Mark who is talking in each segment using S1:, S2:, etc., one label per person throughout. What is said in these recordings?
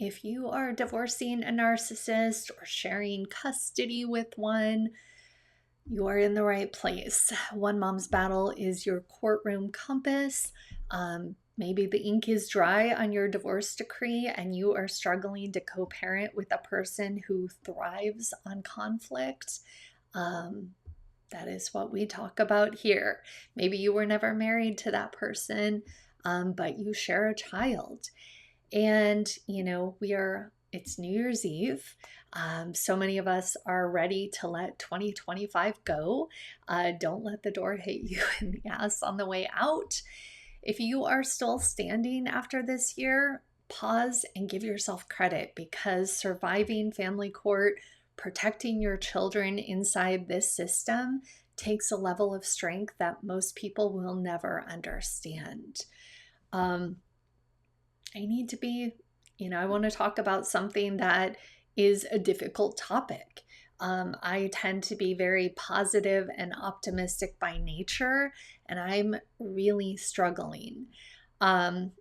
S1: If you are divorcing a narcissist or sharing custody with one, you are in the right place. One Mom's Battle is your courtroom compass. Maybe the ink is dry on your divorce decree and you are struggling to co parent with a person who thrives on conflict. Um, that is what we talk about here. Maybe you were never married to that person, but you share a child. And, it's New Year's Eve. So many of us are ready to let 2025 go. Don't let the door hit you in the ass on the way out. If you are still standing after this year, pause and give yourself credit because surviving family court, protecting your children inside this system takes a level of strength that most people will never understand. I need to be, I want to talk about something that is a difficult topic. I tend to be very positive and optimistic by nature, and I'm really struggling. Um,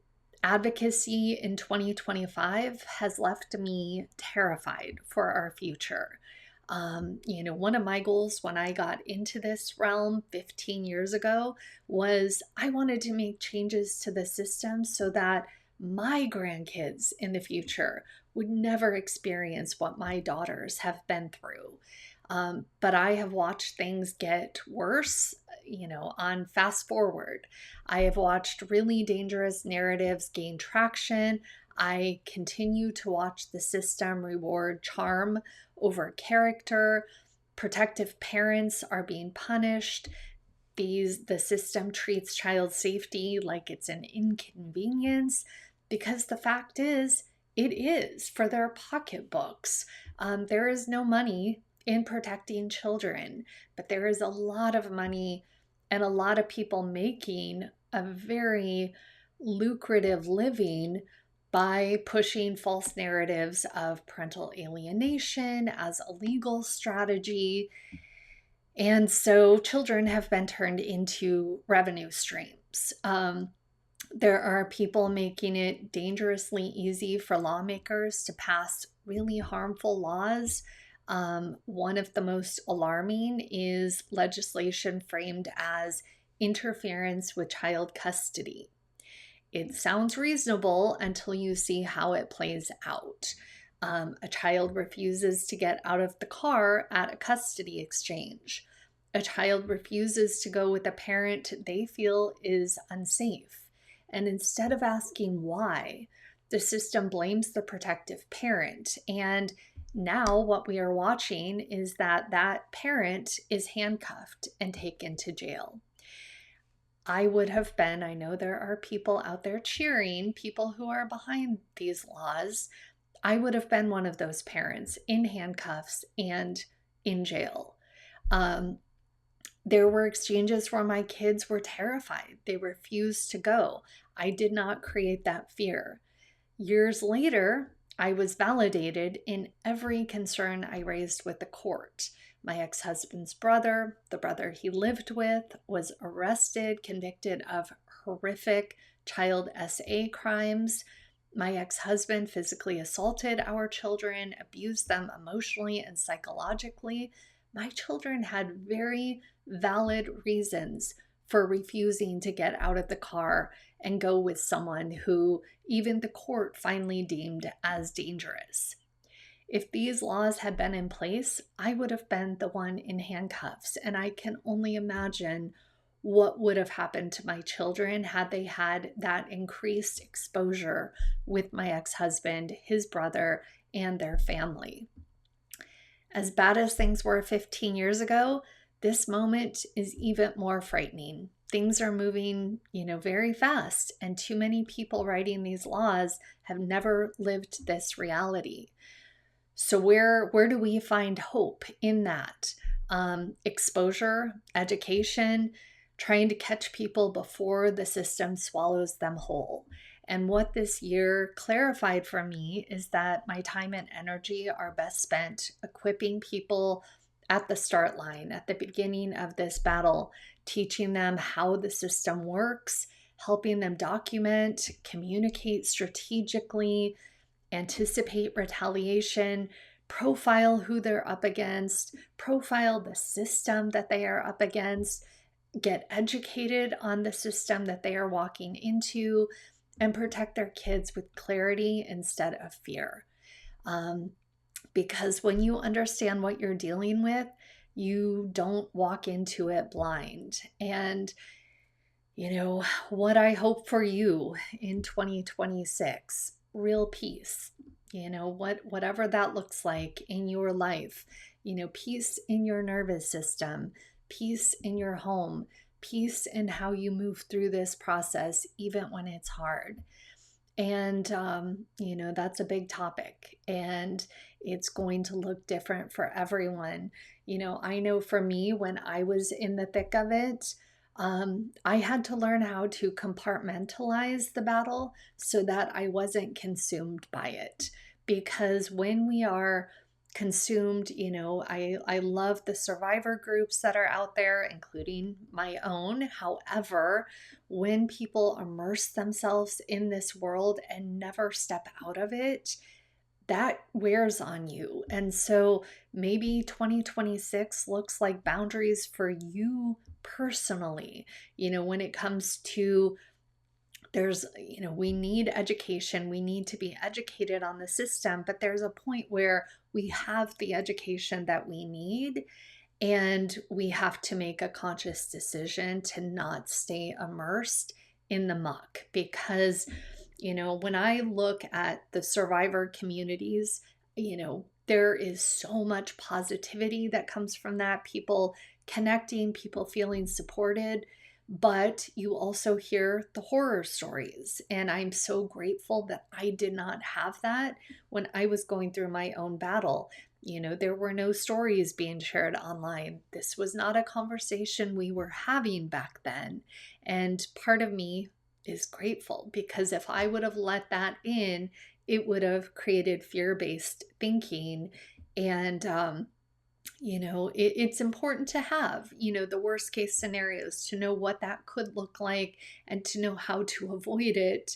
S1: Advocacy in 2025 has left me terrified for our future. One of my goals when I got into this realm 15 years ago was I wanted to make changes to the system so that my grandkids in the future would never experience what my daughters have been through. But I have watched things get worse, on fast forward. I have watched really dangerous narratives gain traction. I continue to watch the system reward charm over character. Protective parents are being punished. The system treats child safety like it's an inconvenience because the fact is, it is for their pocketbooks. There is no money in protecting children, but there is a lot of money and a lot of people making a very lucrative living by pushing false narratives of parental alienation as a legal strategy. And so children have been turned into revenue streams. There are people making it dangerously easy for lawmakers to pass really harmful laws. One of the most alarming is legislation framed as interference with child custody. It sounds reasonable until you see how it plays out. A child refuses to get out of the car at a custody exchange. A child refuses to go with a parent they feel is unsafe. And instead of asking why, the system blames the protective parent. And now what we are watching is that that parent is handcuffed and taken to jail. I would have been, I know there are people out there cheering, people who are behind these laws. I would have been one of those parents in handcuffs and in jail. There were exchanges where my kids were terrified. They refused to go. I did not create that fear. Years later, I was validated in every concern I raised with the court. My ex-husband's brother, the brother he lived with, was arrested, convicted of horrific child SA crimes. My ex-husband physically assaulted our children, abused them emotionally and psychologically. My children had very valid reasons for refusing to get out of the car and go with someone who even the court finally deemed as dangerous. If these laws had been in place, I would have been the one in handcuffs, and I can only imagine what would have happened to my children had they had that increased exposure with my ex-husband, his brother, and their family. As bad as things were 15 years ago, this moment is even more frightening. Things are moving, very fast, and too many people writing these laws have never lived this reality. So where do we find hope in that? Exposure, education, trying to catch people before the system swallows them whole. And what this year clarified for me is that my time and energy are best spent equipping people at the start line, at the beginning of this battle, teaching them how the system works, helping them document, communicate strategically, anticipate retaliation, profile who they're up against, profile the system that they are up against, get educated on the system that they are walking into, and protect their kids with clarity instead of fear. Because when you understand what you're dealing with, you don't walk into it blind. And what I hope for you in 2026, real peace. Whatever that looks like in your life, peace in your nervous system, peace in your home, peace in how you move through this process, even when it's hard. And, that's a big topic, and it's going to look different for everyone. I know for me, when I was in the thick of it, I had to learn how to compartmentalize the battle so that I wasn't consumed by it. Because when we are consumed, I love the survivor groups that are out there, including my own. However, when people immerse themselves in this world and never step out of it, that wears on you. And so maybe 2026 looks like boundaries for you personally, when it comes to we need education, we need to be educated on the system, but there's a point where we have the education that we need, and we have to make a conscious decision to not stay immersed in the muck. Because, when I look at the survivor communities, there is so much positivity that comes from that. People connecting, people feeling supported. But you also hear the horror stories. And I'm so grateful that I did not have that when I was going through my own battle. There were no stories being shared online. This was not a conversation we were having back then. And part of me is grateful, because if I would have let that in, it would have created fear-based thinking. And, it's important to have, the worst case scenarios, to know what that could look like and to know how to avoid it.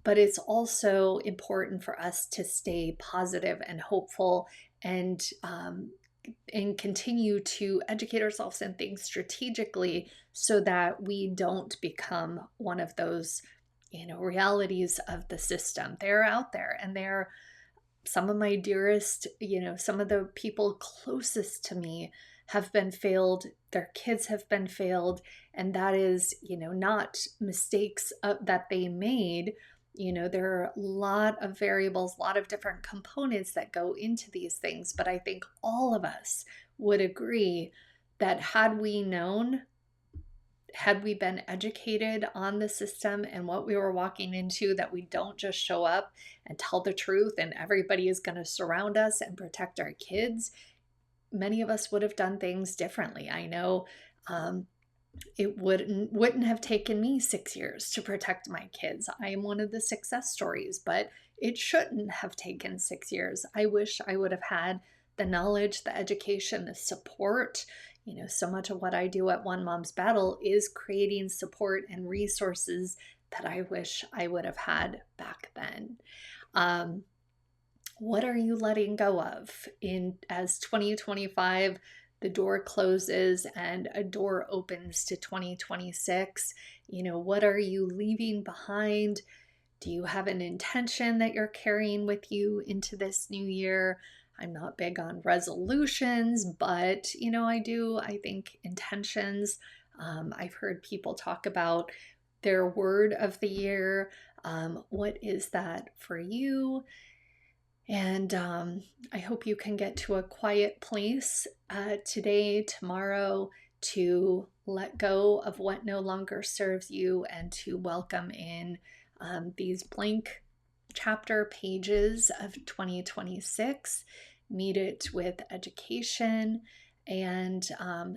S1: But it's also important for us to stay positive and hopeful, and continue to educate ourselves and think strategically so that we don't become one of those, realities of the system. They're out there, and they're some of my dearest, some of the people closest to me have been failed. Their kids have been failed. And that is, not mistakes that they made. There are a lot of variables, a lot of different components that go into these things. But I think all of us would agree that had we known, had we been educated on the system and what we were walking into, that we don't just show up and tell the truth and everybody is going to surround us and protect our kids, many of us would have done things differently. I know it wouldn't have taken me 6 years to protect my kids. I am one of the success stories, but it shouldn't have taken 6 years. I wish I would have had the knowledge, the education, the support. So much of what I do at One Mom's Battle is creating support and resources that I wish I would have had back then. What are you letting go of as 2025, the door closes and a door opens to 2026? What are you leaving behind? Do you have an intention that you're carrying with you into this new year? I'm not big on resolutions, but I think intentions. I've heard people talk about their word of the year. What is that for you? And I hope you can get to a quiet place today, tomorrow, to let go of what no longer serves you and to welcome in these blank chapter pages of 2026. Meet it with education and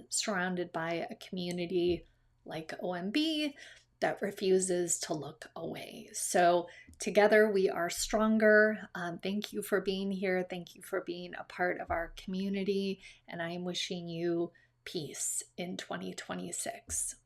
S1: surrounded by a community like OMB that refuses to look away. So together we are stronger. Thank you for being here. Thank you for being a part of our community. And I am wishing you peace in 2026.